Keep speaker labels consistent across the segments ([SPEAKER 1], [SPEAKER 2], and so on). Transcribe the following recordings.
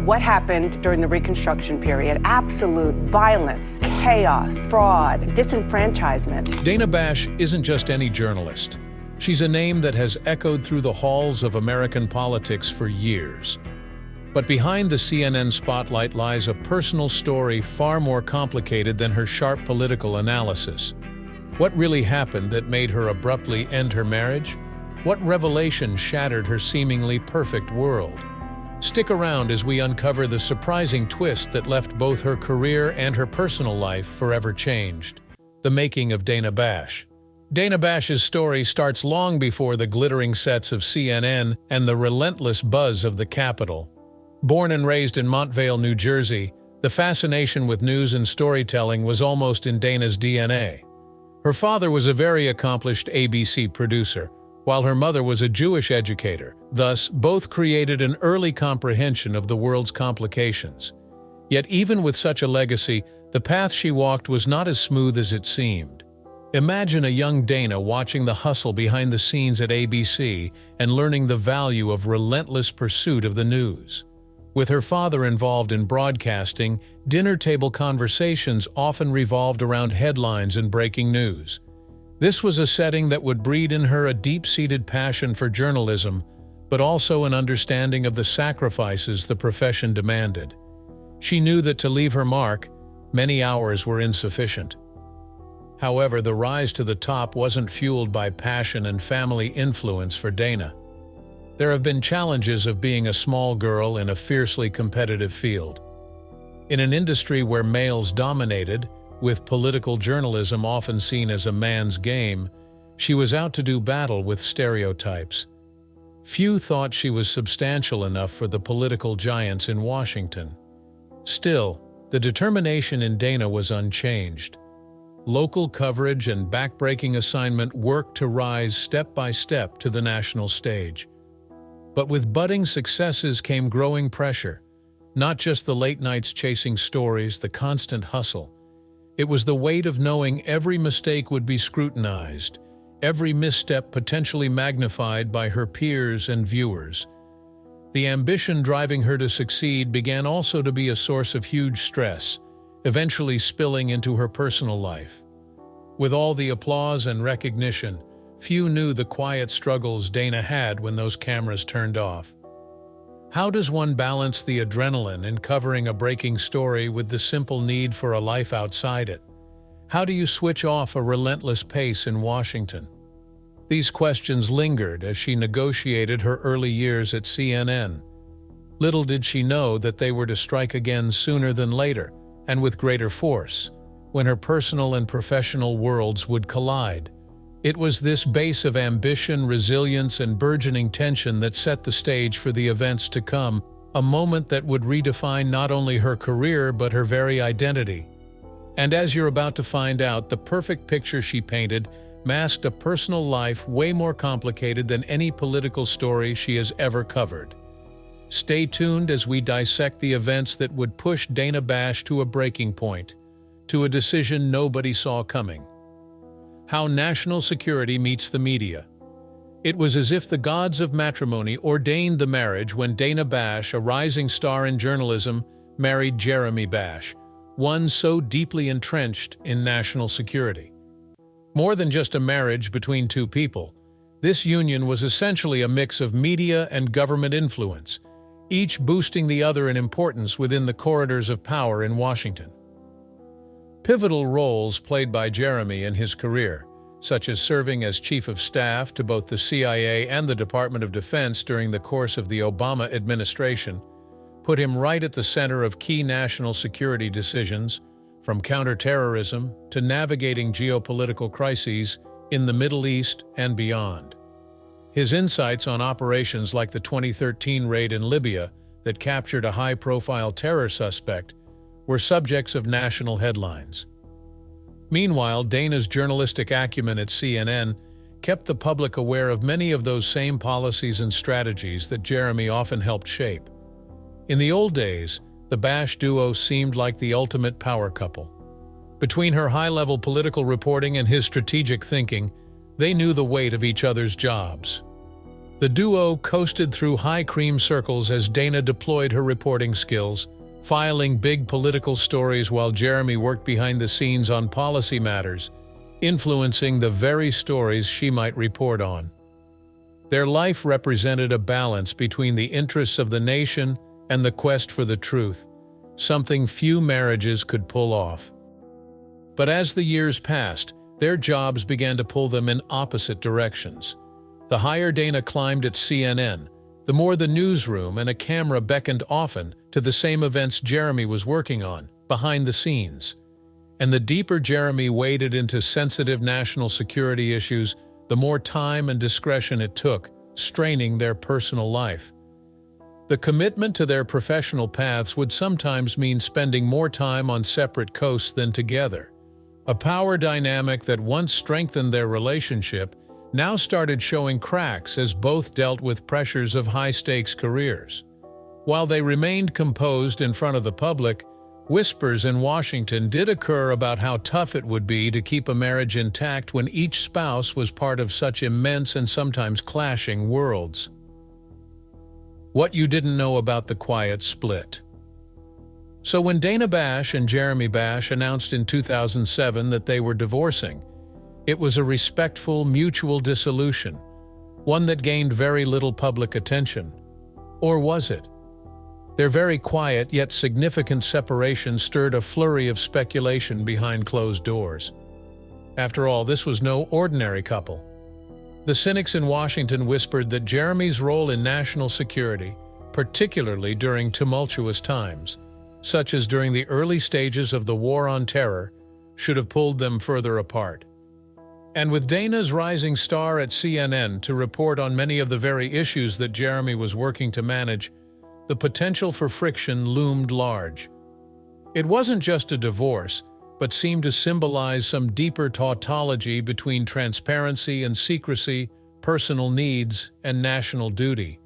[SPEAKER 1] what happened during the Reconstruction period: absolute violence, chaos, fraud, disenfranchisement.
[SPEAKER 2] Dana Bash isn't just any journalist. She's a name that has echoed through the halls of American politics for years. But behind the CNN spotlight lies a personal story far more complicated than her sharp political analysis. What really happened that made her abruptly end her marriage? What revelation shattered her seemingly perfect world? Stick around as we uncover the surprising twist that left both her career and her personal life forever changed. The making of Dana Bash. Dana Bash's story starts long before the glittering sets of CNN and the relentless buzz of the Capitol. Born and raised in Montvale, New Jersey, the fascination with news and storytelling was almost in Dana's DNA. Her father was a very accomplished ABC producer, while her mother was a Jewish educator. Thus, both created an early comprehension of the world's complications. Yet even with such a legacy, the path she walked was not as smooth as it seemed. Imagine a young Dana watching the hustle behind the scenes at ABC and learning the value of relentless pursuit of the news. With her father involved in broadcasting, dinner table conversations often revolved around headlines and breaking news. This was a setting that would breed in her a deep-seated passion for journalism, but also an understanding of the sacrifices the profession demanded. She knew that to leave her mark, many hours were insufficient. However, the rise to the top wasn't fueled by passion and family influence for Dana. There have been challenges of being a small girl in a fiercely competitive field. In an industry where males dominated, with political journalism often seen as a man's game, she was out to do battle with stereotypes. Few thought she was substantial enough for the political giants in Washington. Still, the determination in Dana was unchanged. Local coverage and backbreaking assignment worked to rise step by step to the national stage. But with budding successes came growing pressure. Not just the late nights chasing stories, the constant hustle. It was the weight of knowing every mistake would be scrutinized, every misstep potentially magnified by her peers and viewers. The ambition driving her to succeed began also to be a source of huge stress, eventually spilling into her personal life. With all the applause and recognition, few knew the quiet struggles Dana had when those cameras turned off. How does one balance the adrenaline in covering a breaking story with the simple need for a life outside it? How do you switch off a relentless pace in Washington? These questions lingered as she negotiated her early years at CNN. Little did she know that they were to strike again sooner than later, and with greater force, when her personal and professional worlds would collide. It was this base of ambition, resilience, and burgeoning tension that set the stage for the events to come, a moment that would redefine not only her career but her very identity. And as you're about to find out, the perfect picture she painted masked a personal life way more complicated than any political story she has ever covered. Stay tuned as we dissect the events that would push Dana Bash to a breaking point, to a decision nobody saw coming. How national security meets the media. It was as if the gods of matrimony ordained the marriage when Dana Bash, a rising star in journalism, married Jeremy Bash, one so deeply entrenched in national security. More than just a marriage between two people, this union was essentially a mix of media and government influence, each boosting the other in importance within the corridors of power in Washington. Pivotal roles played by Jeremy in his career, such as serving as chief of staff to both the CIA and the Department of Defense during the course of the Obama administration, put him right at the center of key national security decisions, from counterterrorism to navigating geopolitical crises in the Middle East and beyond. His insights on operations like the 2013 raid in Libya that captured a high-profile terror suspect were subjects of national headlines. Meanwhile, Dana's journalistic acumen at CNN kept the public aware of many of those same policies and strategies that Jeremy often helped shape. In the old days, the Bash duo seemed like the ultimate power couple. Between her high-level political reporting and his strategic thinking, they knew the weight of each other's jobs. The duo coasted through high-cream circles as Dana deployed her reporting skills, filing big political stories while Jeremy worked behind the scenes on policy matters, influencing the very stories she might report on. Their life represented a balance between the interests of the nation and the quest for the truth, something few marriages could pull off. But as the years passed, their jobs began to pull them in opposite directions. The higher Dana climbed at CNN, the more the newsroom and a camera beckoned often to the same events Jeremy was working on, behind the scenes. And the deeper Jeremy waded into sensitive national security issues, the more time and discretion it took, straining their personal life. The commitment to their professional paths would sometimes mean spending more time on separate coasts than together. A power dynamic that once strengthened their relationship now started showing cracks as both dealt with pressures of high-stakes careers. While they remained composed in front of the public, whispers in Washington did occur about how tough it would be to keep a marriage intact when each spouse was part of such immense and sometimes clashing worlds. What you didn't know about the quiet split. So when Dana Bash and Jeremy Bash announced in 2007 that they were divorcing, it was a respectful, mutual dissolution, one that gained very little public attention. Or was it? Their very quiet yet significant separation stirred a flurry of speculation behind closed doors. After all, this was no ordinary couple. The cynics in Washington whispered that Jeremy's role in national security, particularly during tumultuous times, such as during the early stages of the War on Terror, should have pulled them further apart. And with Dana's rising star at CNN to report on many of the very issues that Jeremy was working to manage, the potential for friction loomed large. It wasn't just a divorce, but seemed to symbolize some deeper tautology between transparency and secrecy, personal needs and national duty.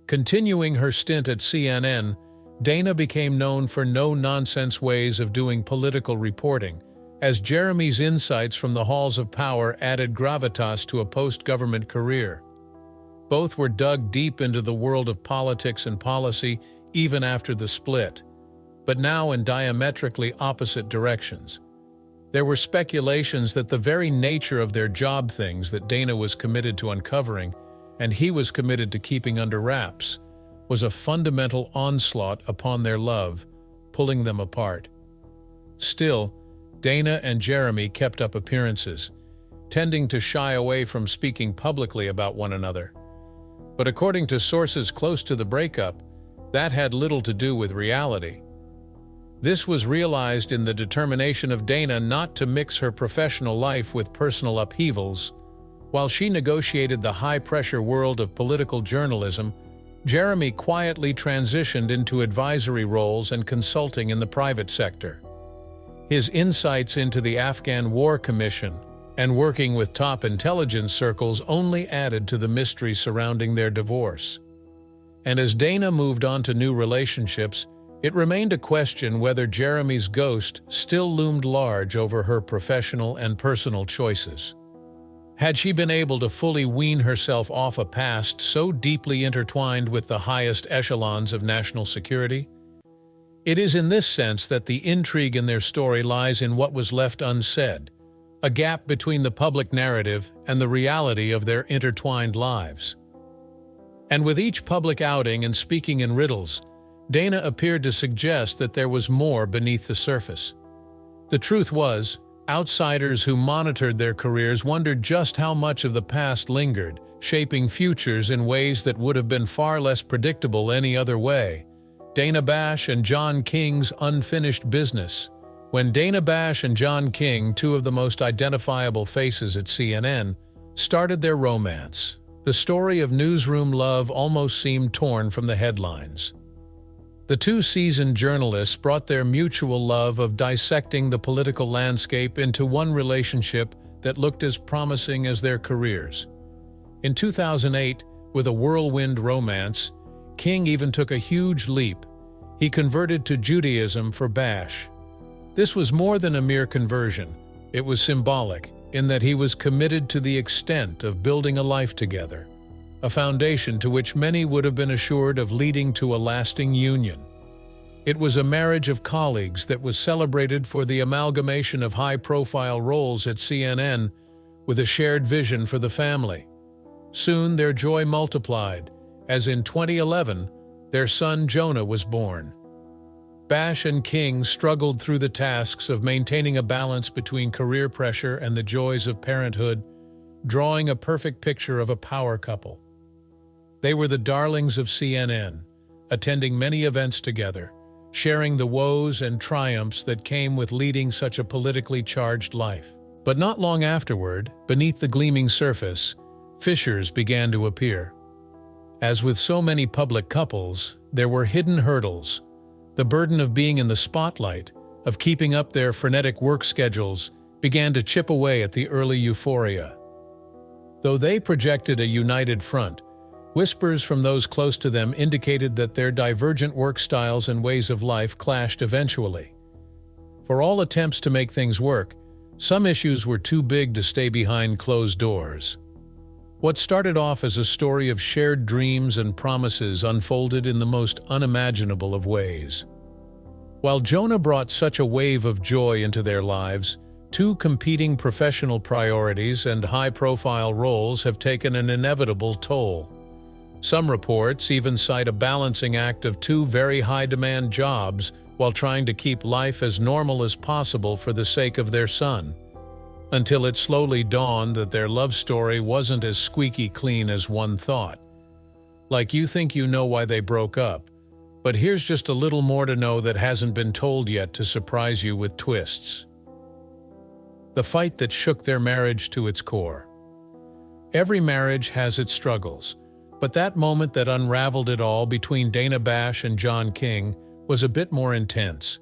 [SPEAKER 2] Continuing her stint at CNN, Dana became known for no-nonsense ways of doing political reporting, as Jeremy's insights from the halls of power added gravitas to a post-government career. Both were dug deep into the world of politics and policy even after the split, but now in diametrically opposite directions. There were speculations that the very nature of their job, things that Dana was committed to uncovering and he was committed to keeping under wraps, was a fundamental onslaught upon their love, pulling them apart. Still, Dana and Jeremy kept up appearances, tending to shy away from speaking publicly about one another. But according to sources close to the breakup, that had little to do with reality. This was realized in the determination of Dana not to mix her professional life with personal upheavals. While she negotiated the high-pressure world of political journalism, Jeremy quietly transitioned into advisory roles and consulting in the private sector. His insights into the Afghan War Commission and working with top intelligence circles only added to the mystery surrounding their divorce. And as Dana moved on to new relationships, it remained a question whether Jeremy's ghost still loomed large over her professional and personal choices. Had she been able to fully wean herself off a past so deeply intertwined with the highest echelons of national security? It is in this sense that the intrigue in their story lies in what was left unsaid, a gap between the public narrative and the reality of their intertwined lives. And with each public outing and speaking in riddles, Dana appeared to suggest that there was more beneath the surface. The truth was, outsiders who monitored their careers wondered just how much of the past lingered, shaping futures in ways that would have been far less predictable any other way. Dana Bash and John King's unfinished business. When Dana Bash and John King, two of the most identifiable faces at CNN, started their romance, the story of newsroom love almost seemed torn from the headlines. The two seasoned journalists brought their mutual love of dissecting the political landscape into one relationship that looked as promising as their careers. In 2008, with a whirlwind romance, King even took a huge leap. He converted to Judaism for Bash. This was more than a mere conversion. It was symbolic, in that he was committed to the extent of building a life together. a foundation to which many would have been assured of leading to a lasting union. It was a marriage of colleagues that was celebrated for the amalgamation of high-profile roles at CNN with a shared vision for the family. Soon their joy multiplied, as in 2011, their son Jonah was born. Bash and King struggled through the tasks of maintaining a balance between career pressure and the joys of parenthood, drawing a perfect picture of a power couple. They were the darlings of CNN, attending many events together, sharing the woes and triumphs that came with leading such a politically charged life. But not long afterward, beneath the gleaming surface, fissures began to appear. As with so many public couples, there were hidden hurdles. The burden of being in the spotlight, of keeping up their frenetic work schedules, began to chip away at the early euphoria. Though they projected a united front, whispers from those close to them indicated that their divergent work styles and ways of life clashed eventually. For all attempts to make things work, some issues were too big to stay behind closed doors. What started off as a story of shared dreams and promises unfolded in the most unimaginable of ways. While Jonah brought such a wave of joy into their lives, two competing professional priorities and high-profile roles have taken an inevitable toll. Some reports even cite a balancing act of two very high-demand jobs while trying to keep life as normal as possible for the sake of their son. Until it slowly dawned that their love story wasn't as squeaky clean as one thought. Like you think you know why they broke up, but here's just a little more to know that hasn't been told yet to surprise you with twists. The fight that shook their marriage to its core. Every marriage has its struggles, but that moment that unraveled it all between Dana Bash and John King was a bit more intense.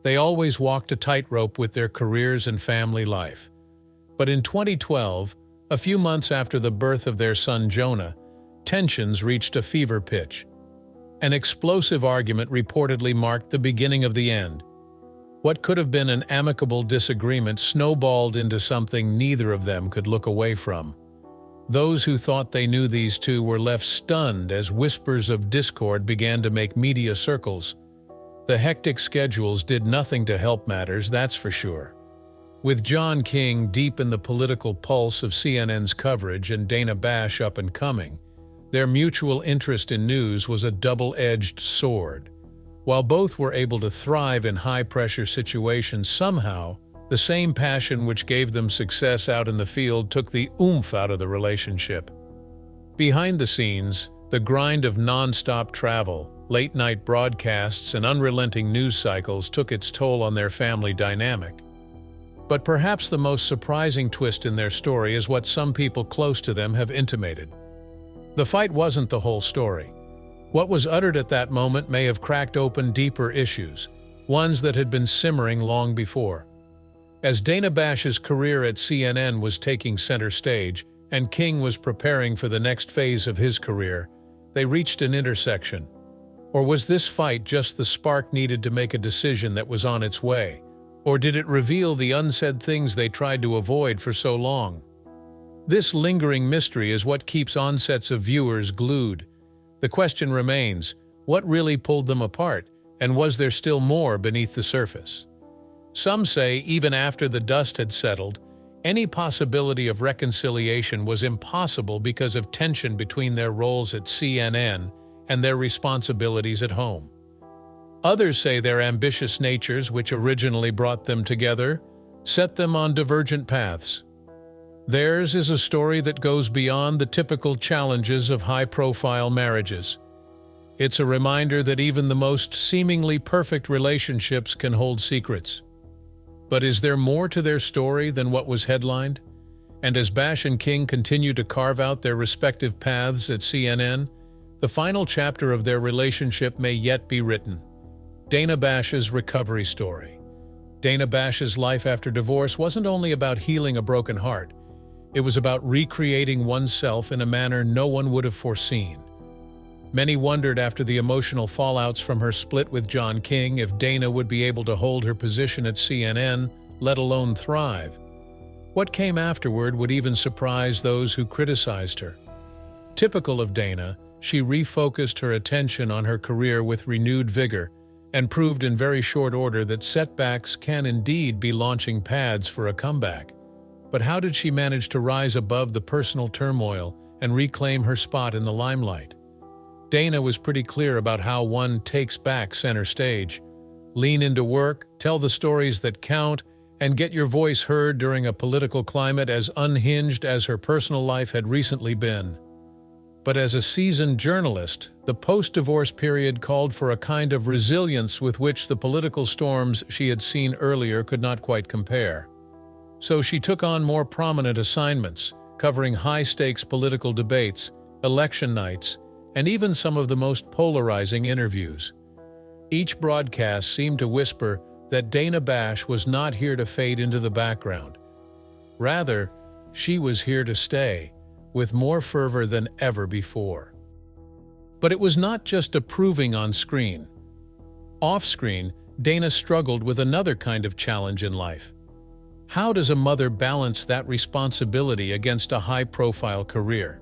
[SPEAKER 2] They always walked a tightrope with their careers and family life. But in 2012, a few months after the birth of their son Jonah, tensions reached a fever pitch. An explosive argument reportedly marked the beginning of the end. What could have been an amicable disagreement snowballed into something neither of them could look away from. Those who thought they knew these two were left stunned as whispers of discord began to make media circles. The hectic schedules did nothing to help matters, that's for sure. With John King deep in the political pulse of CNN's coverage and Dana Bash up and coming, their mutual interest in news was a double-edged sword. While both were able to thrive in high-pressure situations, somehow, the same passion which gave them success out in the field took the oomph out of the relationship. Behind the scenes, the grind of non-stop travel, late-night broadcasts, and unrelenting news cycles took its toll on their family dynamic. But perhaps the most surprising twist in their story is what some people close to them have intimated. The fight wasn't the whole story. What was uttered at that moment may have cracked open deeper issues, ones that had been simmering long before. As Dana Bash's career at CNN was taking center stage, and King was preparing for the next phase of his career, they reached an intersection. Or was this fight just the spark needed to make a decision that was on its way? Or did it reveal the unsaid things they tried to avoid for so long? This lingering mystery is what keeps onsets of viewers glued. The question remains, what really pulled them apart, and was there still more beneath the surface? Some say even after the dust had settled, any possibility of reconciliation was impossible because of tension between their roles at CNN and their responsibilities at home. Others say their ambitious natures, which originally brought them together, set them on divergent paths. Theirs is a story that goes beyond the typical challenges of high-profile marriages. It's a reminder that even the most seemingly perfect relationships can hold secrets. But is there more to their story than what was headlined? And as Bash and King continue to carve out their respective paths at CNN, the final chapter of their relationship may yet be written. Dana Bash's recovery story. Dana Bash's life after divorce wasn't only about healing a broken heart. It was about recreating oneself in a manner no one would have foreseen. Many wondered after the emotional fallouts from her split with John King if Dana would be able to hold her position at CNN, let alone thrive. What came afterward would even surprise those who criticized her. Typical of Dana, she refocused her attention on her career with renewed vigor and proved in very short order that setbacks can indeed be launching pads for a comeback. But how did she manage to rise above the personal turmoil and reclaim her spot in the limelight? Dana was pretty clear about how one takes back center stage. Lean into work, tell the stories that count, and get your voice heard during a political climate as unhinged as her personal life had recently been. But as a seasoned journalist, the post-divorce period called for a kind of resilience with which the political storms she had seen earlier could not quite compare. So she took on more prominent assignments, covering high-stakes political debates, election nights, and even some of the most polarizing interviews. Each broadcast seemed to whisper that Dana Bash was not here to fade into the background. Rather, she was here to stay, with more fervor than ever before. But it was not just approving on screen. Off-screen, Dana struggled with another kind of challenge in life. How does a mother balance that responsibility against a high-profile career?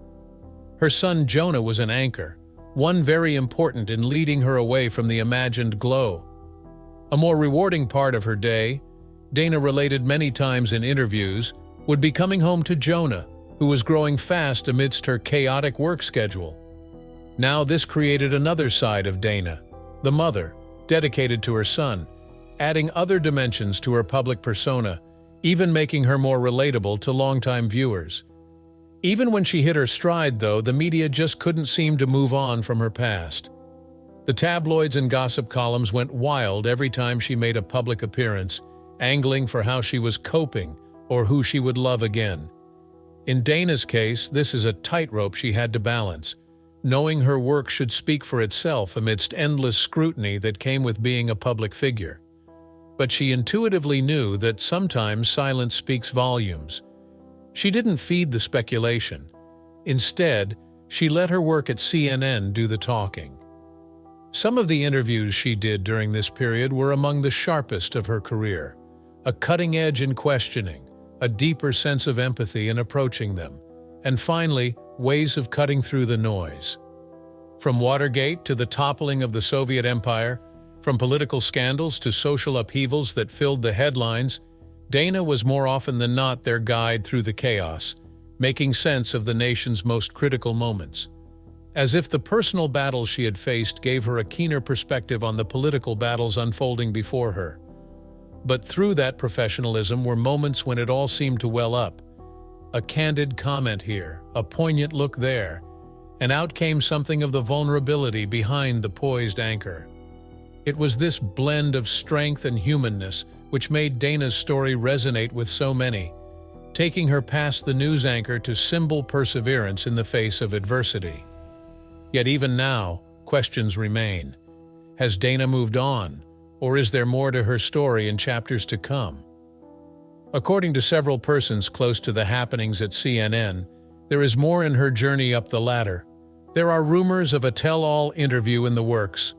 [SPEAKER 2] Her son Jonah was an anchor, one very important in leading her away from the imagined glow. A more rewarding part of her day, Dana related many times in interviews, would be coming home to Jonah, who was growing fast amidst her chaotic work schedule. Now this created another side of Dana, the mother, dedicated to her son, adding other dimensions to her public persona, even making her more relatable to longtime viewers. Even when she hit her stride, though, the media just couldn't seem to move on from her past. The tabloids and gossip columns went wild every time she made a public appearance, angling for how she was coping or who she would love again. In Dana's case, this is a tightrope she had to balance, knowing her work should speak for itself amidst endless scrutiny that came with being a public figure. But she intuitively knew that sometimes silence speaks volumes. She didn't feed the speculation. Instead, she let her work at CNN do the talking. Some of the interviews she did during this period were among the sharpest of her career, a cutting edge in questioning, a deeper sense of empathy in approaching them, and finally, ways of cutting through the noise. From Watergate to the toppling of the Soviet Empire, from political scandals to social upheavals that filled the headlines, Dana was more often than not their guide through the chaos, making sense of the nation's most critical moments. As if the personal battles she had faced gave her a keener perspective on the political battles unfolding before her. But through that professionalism were moments when it all seemed to well up. A candid comment here, a poignant look there, and out came something of the vulnerability behind the poised anchor. It was this blend of strength and humanness which made Dana's story resonate with so many, taking her past the news anchor to symbol perseverance in the face of adversity. Yet even now, questions remain. Has Dana moved on? Or is there more to her story in chapters to come? According to several persons close to the happenings at CNN, there is more in her journey up the ladder. There are rumors of a tell-all interview in the works,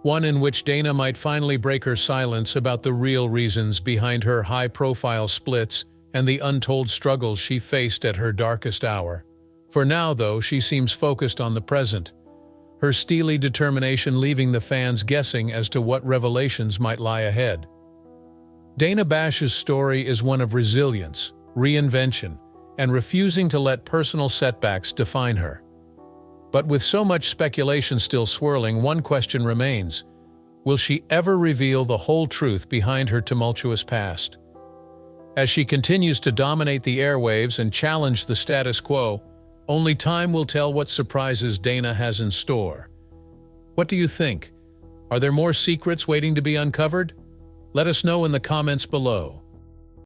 [SPEAKER 2] one in which Dana might finally break her silence about the real reasons behind her high-profile splits and the untold struggles she faced at her darkest hour. For now, though, she seems focused on the present, her steely determination leaving the fans guessing as to what revelations might lie ahead. Dana Bash's story is one of resilience, reinvention, and refusing to let personal setbacks define her. But with so much speculation still swirling, one question remains. Will she ever reveal the whole truth behind her tumultuous past? As she continues to dominate the airwaves and challenge the status quo, only time will tell what surprises Dana has in store. What do you think? Are there more secrets waiting to be uncovered? Let us know in the comments below.